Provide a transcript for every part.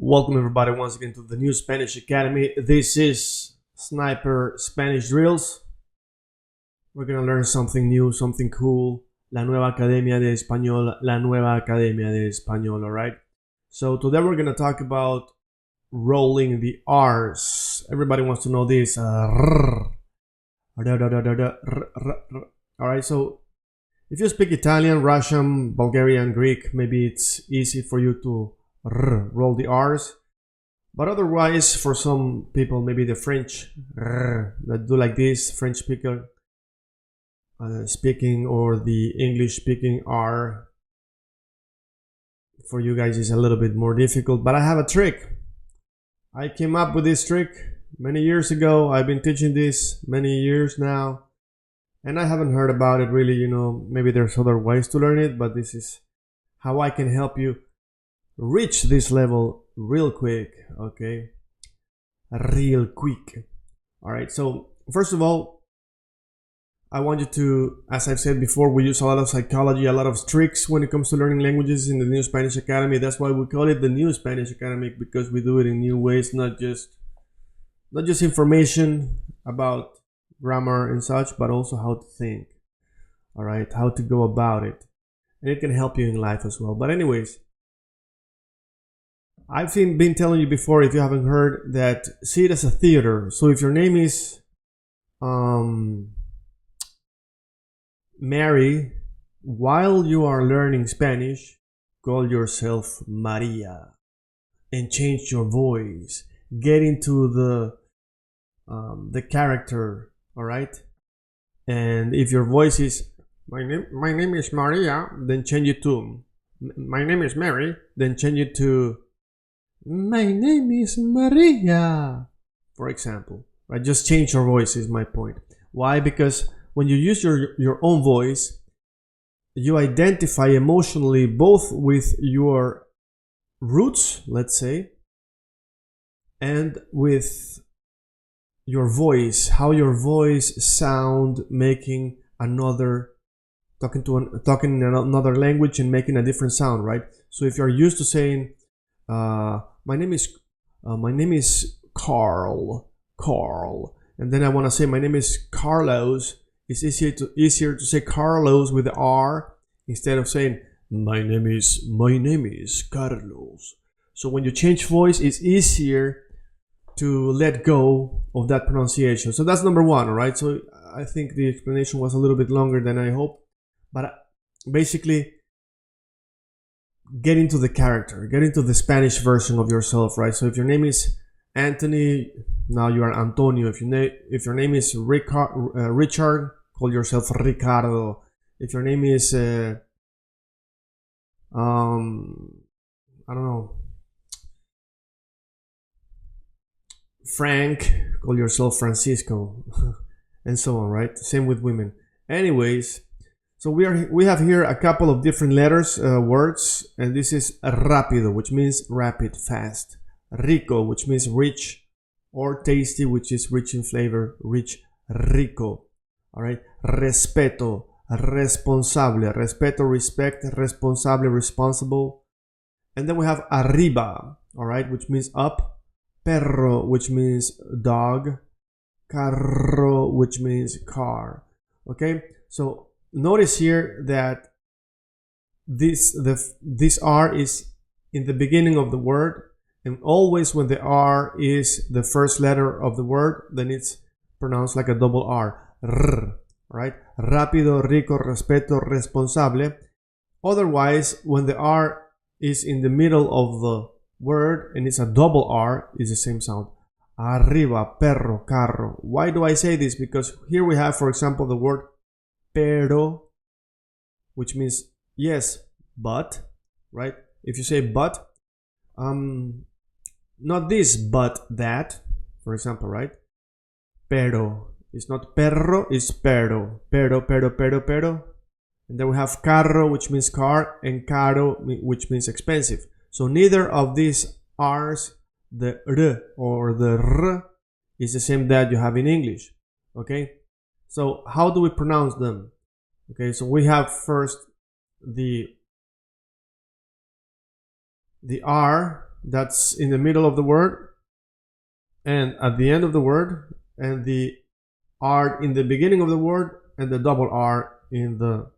Welcome everybody once again to the New Spanish Academy. This is Sniper Spanish Drills. We're gonna learn something new, something cool. La nueva academia de español, la nueva academia de español, alright? So today we're gonna talk about rolling the R's. Everybody wants to know this. Alright, so if you speak Italian, Russian, Bulgarian, Greek, maybe it's easy for you to roll the R's, but otherwise for some people, maybe the French that do like this, French speaker speaking, or the English speaking R, for you guys is a little bit more difficult. But I have a trick. I came up with this trick many years ago. I've been teaching this many years now, and I haven't heard about it really. You know, maybe there's other ways to learn it, but this is how I can help you reach this level real quick. Okay, real quick. All right, so first of all, I want you to, as I've said before, we use a lot of psychology, a lot of tricks when it comes to learning languages in the New Spanish Academy. That's why we call it the New Spanish Academy, because we do it in new ways, not just information about grammar and such, but also how to think. All right, how to go about it, and it can help you in life as well. But anyways, I've been telling you before, if you haven't heard, that see it as a theater. So if your name is Mary, while you are learning Spanish, call yourself Maria and change your voice. Get into the character, all right? And if your voice is my name is Maria, then change it to my name is Mary, then change it to my name is Maria, for example, right? Just change your voice is my point. Why? Because when you use your own voice, you identify emotionally both with your roots, let's say, and with your voice, how your voice sound, making another, talking in another language and making a different sound, right? So if you're used to saying, my name is Carl, and then I want to say my name is Carlos. It's easier to say Carlos with the R instead of saying my name is Carlos. So when you change voice, it's easier to let go of that pronunciation. So that's number one, all right? So I think the explanation was a little bit longer than I hoped, but basically, get into the character, get into the Spanish version of yourself, right? So if your name is Anthony, now you are Antonio. If your name is Richard, call yourself Ricardo. If your name is I don't know, Frank, call yourself Francisco, and so on, right? Same with women. Anyways, so we have here a couple of different letters, words, and this is rápido, which means rapid, fast. Rico, which means rich, or tasty, which is rich in flavor, rich, rico. All right. Respeto, responsable. Respeto, respect. Responsable, responsible. And then we have arriba, all right, which means up. Perro, which means dog. Carro, which means car. Okay. So notice here that this R is in the beginning of the word, and always when the R is the first letter of the word, then it's pronounced like a double R. Right? Rápido, rico, respeto, responsable. Otherwise, when the R is in the middle of the word and it's a double R, it's the same sound. Arriba, perro, carro. Why do I say this? Because here we have, for example, the word pero, which means yes, but, right? If you say but, not this, but that, for example, right? Pero. It's not perro, it's pero. Pero. And then we have carro, which means car, and caro, which means expensive. So neither of these R's, the R or the R, is the same that you have in English. Okay? So how do we pronounce them? Okay, so we have first the R that's in the middle of the word and at the end of the word, and the R in the beginning of the word and the double R in the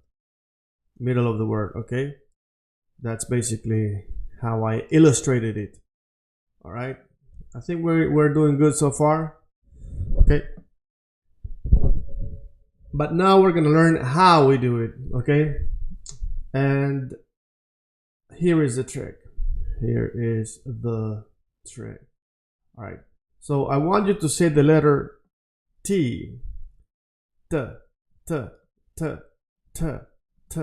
middle of the word. Okay, that's basically how I illustrated it. All right, I think we're doing good so far. Okay, but now we're gonna learn how we do it. Okay, and here is the trick. Here is the trick. All right, so I want you to say the letter T, T, T, T, T, T,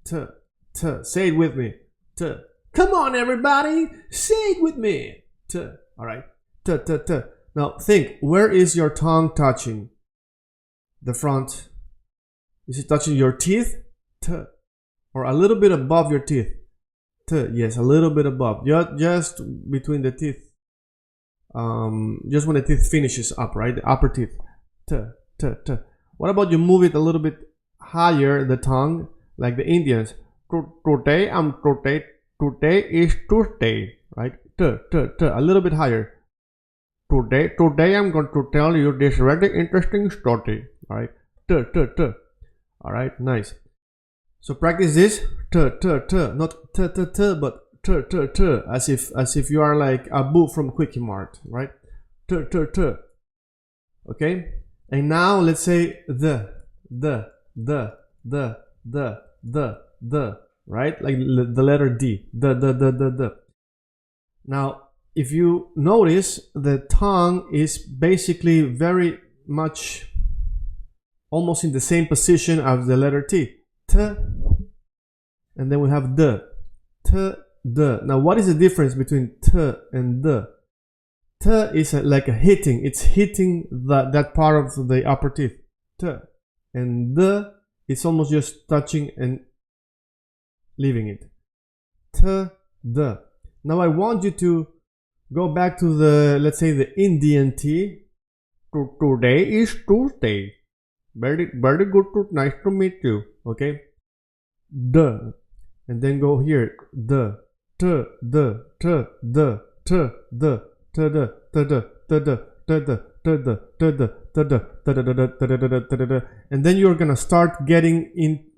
T, T. Say it with me. T. Come on, everybody, say it with me. T. All right. T, T, T. Now think, where is your tongue touching? The front. Is it touching your teeth? T. Or a little bit above your teeth? T. Yes, a little bit above. Just between the teeth. Just when the teeth finishes up, right? The upper teeth. T, T, T. What about you move it a little bit higher, the tongue, like the Indians? Today is Tuesday, right? T, T, T. A little bit higher. Today I'm going to tell you this very interesting story. All right, T, T, T. All right, nice. So practice this. T, T, T. Not T, T, T, but T, T, T. As if you are like Abu from Quickie Mart, right? T, T, T. Okay. And now let's say the, right? Like the letter D. The. Now, if you notice, the tongue is basically very much almost in the same position as the letter T. T. And then we have D. T, D. Now, what is the difference between T and D? T is like a hitting. It's hitting that part of the upper teeth. T. And D, it's almost just touching and leaving it. T, D. Now I want you to go back to the, let's say, the Indian T. Today is Tuesday. Very, very good. Nice to meet you. Okay. D. And then go here. D. T, D, T, D, T, D. And then you're gonna start getting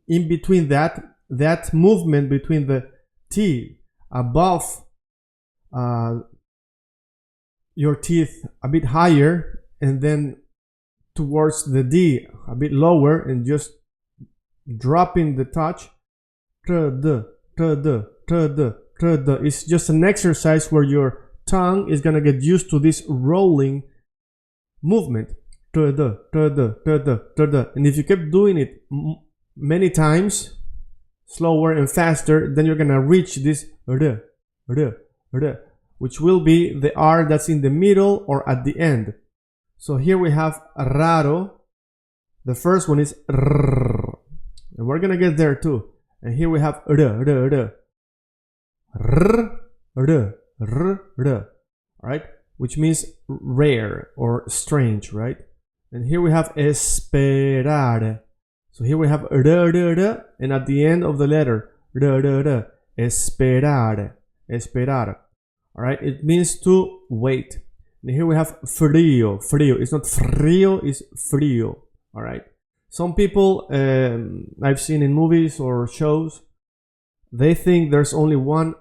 in between that movement between the T above your teeth a bit higher, and then towards the D a bit lower, and just dropping the touch. It's just an exercise where your tongue is gonna get used to this rolling movement. And if you keep doing it many times, slower and faster, then you're gonna reach this which will be the R that's in the middle or at the end. So here we have raro. The first one is rrr, and we're gonna get there too. And here we have right, which means rare or strange, right? And here we have esperar. So here we have and at the end of the letter esperar. All right, it means to wait. And here we have frío. It's not frío, it's frío. All right. Some people I've seen in movies or shows, they think there's only one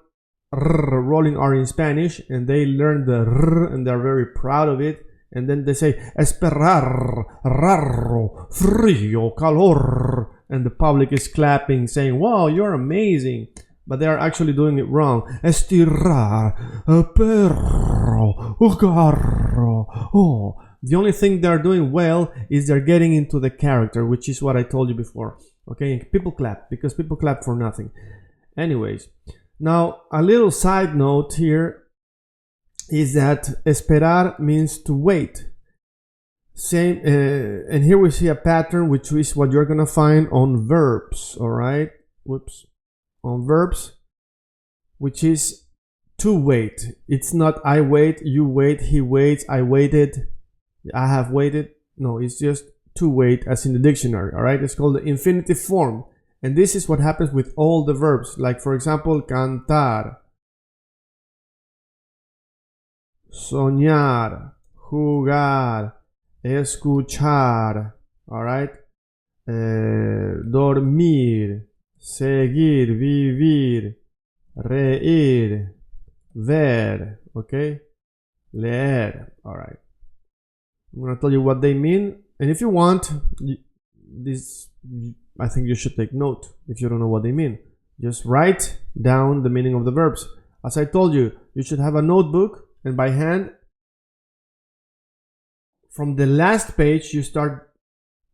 rolling R in Spanish, and they learn the R and they're very proud of it, and then they say esperar, raro, frío, calor, and the public is clapping saying, wow, you're amazing, but they are actually doing it wrong. Estirar, perro, garro. Oh, the only thing they're doing well is they're getting into the character, which is what I told you before. Okay, people clap because people clap for nothing. Anyways, now a little side note here is that esperar means to wait. Same, and here we see a pattern, which is what you're gonna find on verbs. All right, whoops, on verbs, which is to wait. It's not I wait, you wait, he waits, I waited, I have waited. No, it's just to wait, as in the dictionary. All right, it's called the infinitive form. And this is what happens with all the verbs. Like, for example, cantar. soñar, jugar, escuchar, alright? Dormir, seguir, vivir, reír, ver, okay? Leer, alright. I'm gonna tell you what they mean, and if you want, this, I think you should take note if you don't know what they mean. Just write down the meaning of the verbs. As I told you, you should have a notebook, and by hand, from the last page, you start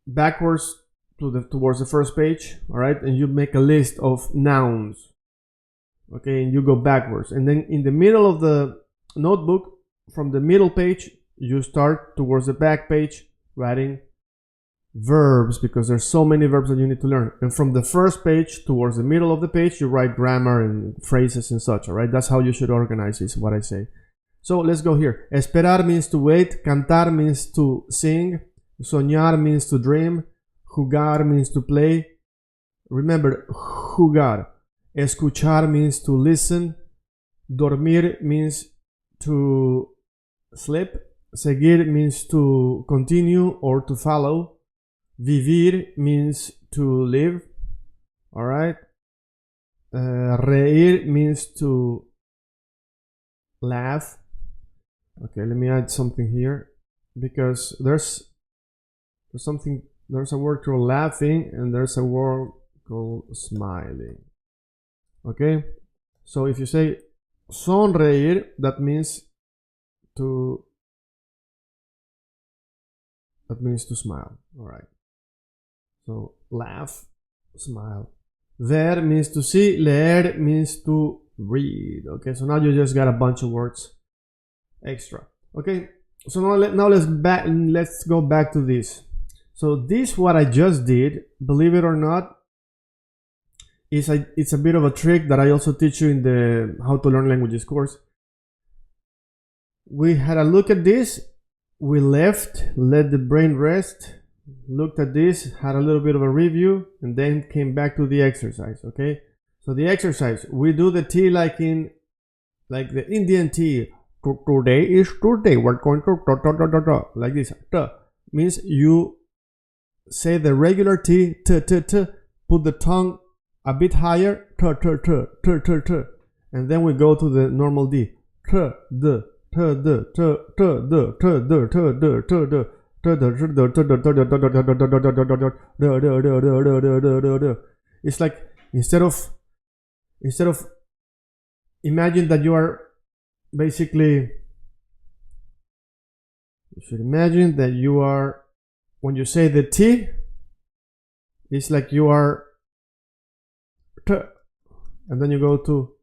backwards towards the first page, all right? And you make a list of nouns, okay? And you go backwards. And then in the middle of the notebook, from the middle page, you start towards the back page writing verbs, because there's so many verbs that you need to learn. And from the first page towards the middle of the page, you write grammar and phrases and such, all right? That's how you should organize this, what I say. So let's go here. Esperar means to wait. Cantar means to sing. Soñar means to dream. Jugar means to play. Remember, jugar. Escuchar means to listen. Dormir means to sleep. Seguir means to continue or to follow. Vivir means to live. All right. Reír means to laugh. Okay, let me add something here, because there's a word called laughing and there's a word called smiling. Okay, so if you say sonreír, that means to smile. All right, so laugh, smile. Ver means to see. Leer means to read. Okay, so now you just got a bunch of words extra. Okay, so now let's go back to this. So this, what I just did, believe it or not, it's a bit of a trick that I also teach you in the How to Learn Languages course. We had a look at this, we left, let the brain rest, looked at this, had a little bit of a review, and then came back to the exercise. Okay, so the exercise, we do the T like the Indian T. Today is Tuesday, we're going to like this. T means you say the regular T, put the tongue a bit higher, t, and then we go to the normal D. It's like instead of imagine that you are basically, you should imagine that you are, when you say the T, it's like you are T, and then you go to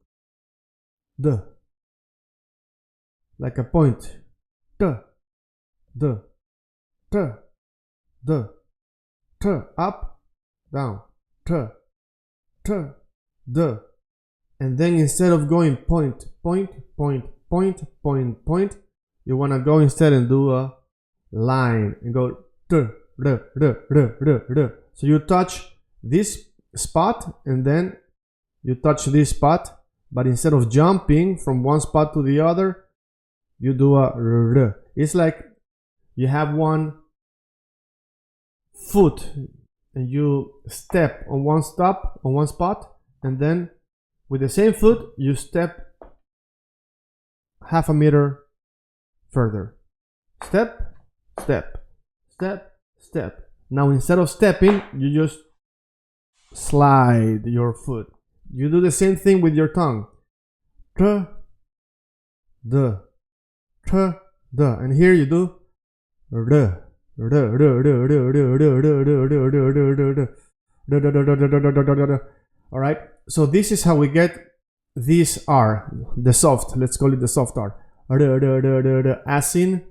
D, like a point. T, D, T, D, T, up, down, T, T, D. And then instead of going point, you want to go instead and do a line and go so you touch this spot and then you touch this spot, but instead of jumping from one spot to the other, you do a it's like you have one foot and you step on one spot, and then with the same foot, you step half a meter further. Step, step, step, step. Now instead of stepping, you just slide your foot. You do the same thing with your tongue. T, D, T, D. And here you do R. All right. So this is how we get this R, the soft. Let's call it the soft R. As in,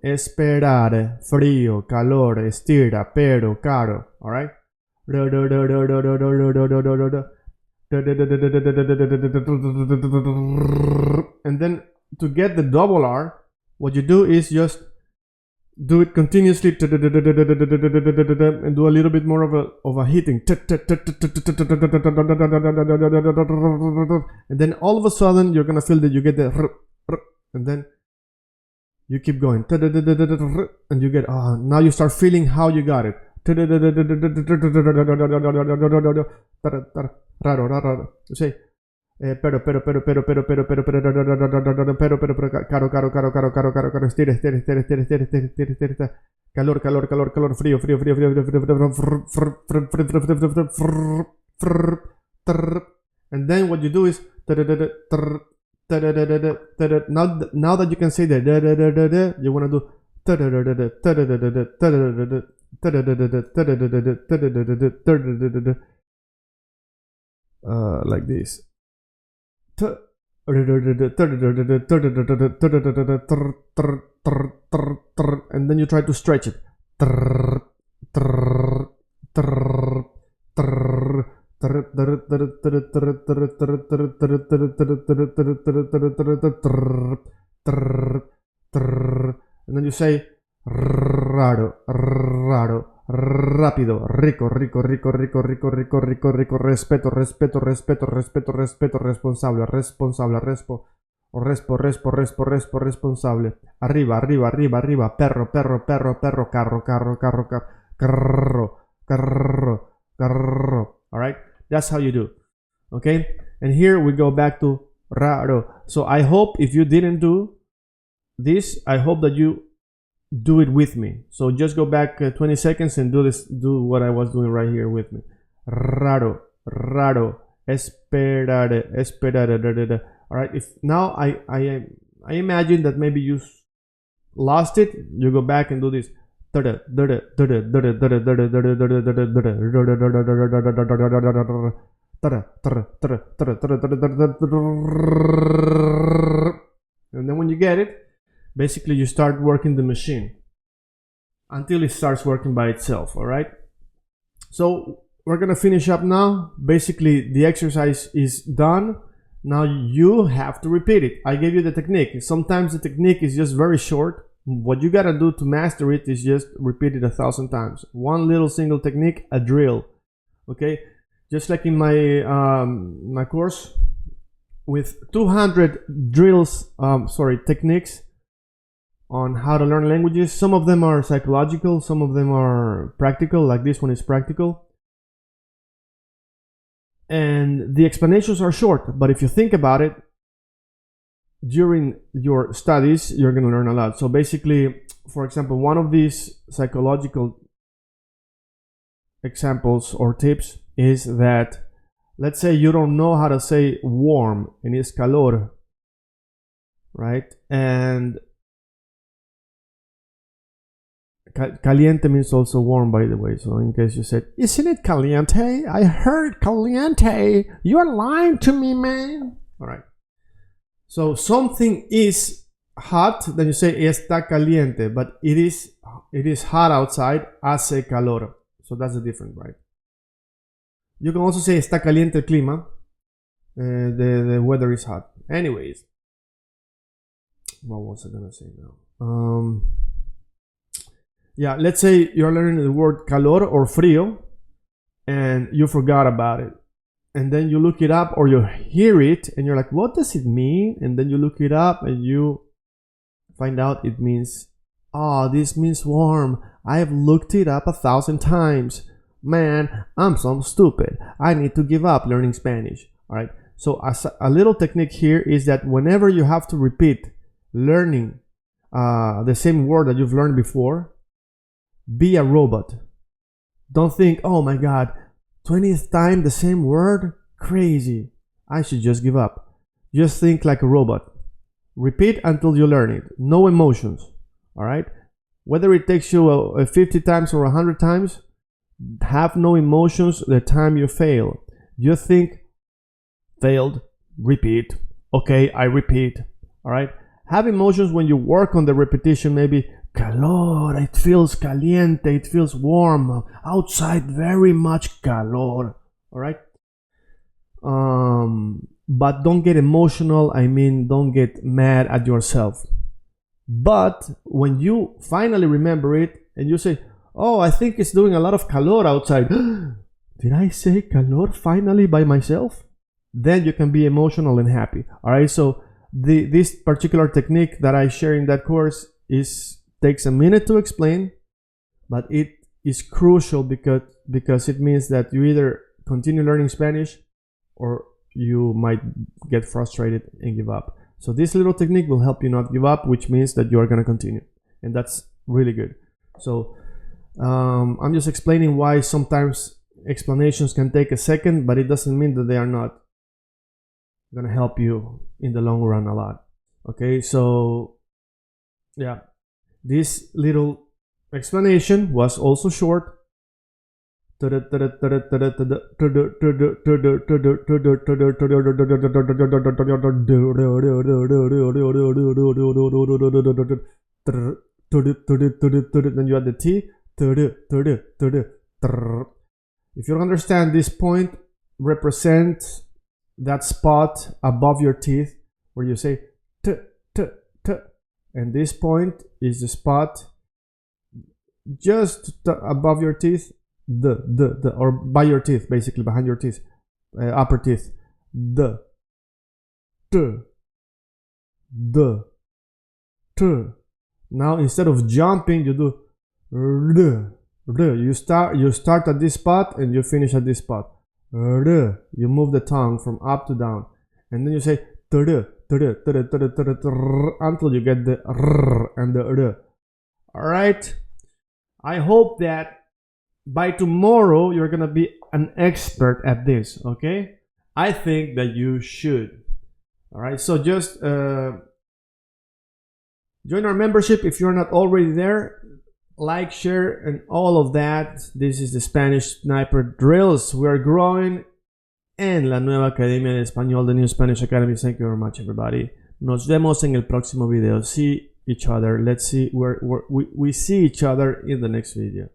esperare, frío, calor, estira, pero, caro. All right. And then to get the double R, what you do is just do it continuously and do a little bit more of a hitting, and then all of a sudden you're gonna feel that you get the and then you keep going, and you get, now you start feeling how you got it. You say, pero, caro, estira, calor, frío, and then what you do is, now that you can say that, you want to do like this. And then you try to stretch it. And then you say raro, rápido, rico, respeto, responsable, responsable, arriba, perro, carro. All right, that's how you do. Okay, and here we go back to raro. So I hope if you didn't do this, I hope that you do it with me. So just go back 20 seconds and do what I was doing right here with me. Raro, esperare. All right, if now I imagine that maybe you lost it, you go back and do this. And then when you get it, basically you start working the machine until it starts working by itself. All right, so we're gonna finish up now. Basically the exercise is done. Now you have to repeat it. I gave you the technique. Sometimes the technique is just very short. What you gotta do to master it is just repeat it 1,000 times. One little single technique, a drill. Okay, just like in my my course with 200 drills, techniques on how to learn languages. Some of them are psychological, some of them are practical, like this one is practical. And the explanations are short, but if you think about it, during your studies, you're going to learn a lot. So basically, for example, one of these psychological examples or tips is that, let's say you don't know how to say warm, and it's calor, right? And caliente means also warm, by the way. So in case you said, isn't it caliente? I heard caliente. You're lying to me, man. All right. So something is hot, then you say está caliente, but it is hot outside, hace calor. So that's the difference, right? You can also say está caliente el clima. The weather is hot. Anyways, what was I gonna say now? Yeah, let's say you're learning the word calor or frío and you forgot about it. And then you look it up or you hear it and you're like, what does it mean? And then you look it up and you find out it means, this means warm. I have looked it up 1,000 times. Man, I'm so stupid. I need to give up learning Spanish. All right. So a little technique here is that whenever you have to repeat learning the same word that you've learned before, be a robot. Don't think, oh my God, 20th time the same word? Crazy. I should just give up. Just think like a robot. Repeat until you learn it. No emotions. All right? Whether it takes you 50 times or 100 times, have no emotions the time you fail. You think, failed, repeat. Okay, I repeat. All right? Have emotions when you work on the repetition, maybe calor, it feels caliente, it feels warm. Outside, very much calor. All right? But don't get emotional. I mean, don't get mad at yourself. But when you finally remember it and you say, oh, I think it's doing a lot of calor outside. Did I say calor finally by myself? Then you can be emotional and happy. All right? So this particular technique that I share in that course takes a minute to explain, but it is crucial because it means that you either continue learning Spanish or you might get frustrated and give up. So this little technique will help you not give up, which means that you are going to continue, and that's really good. So I'm just explaining why sometimes explanations can take a second, but it doesn't mean that they are not going to help you in the long run a lot. Okay, so yeah, this little explanation was also short. Then you add the T. If you understand, this point represents that spot above your teeth where you say t, t, t, and this point is the spot just above your teeth, the, or by your teeth, basically behind your teeth, upper teeth, the, t, the, t. Now instead of jumping, you do r. You start at this spot and you finish at this spot. You move the tongue from up to down, and then you say until you get the r and the r. All right. I hope that by tomorrow you're gonna be an expert at this. Okay. I think that you should. All right. So just join our membership if you're not already there. Like, share, and all of that. This is the Spanish Sniper Drills. We are growing en la nueva Academia de Español, the New Spanish Academy. Thank you very much, everybody. Nos vemos en el próximo video. See each other. Let's see where we see each other in the next video.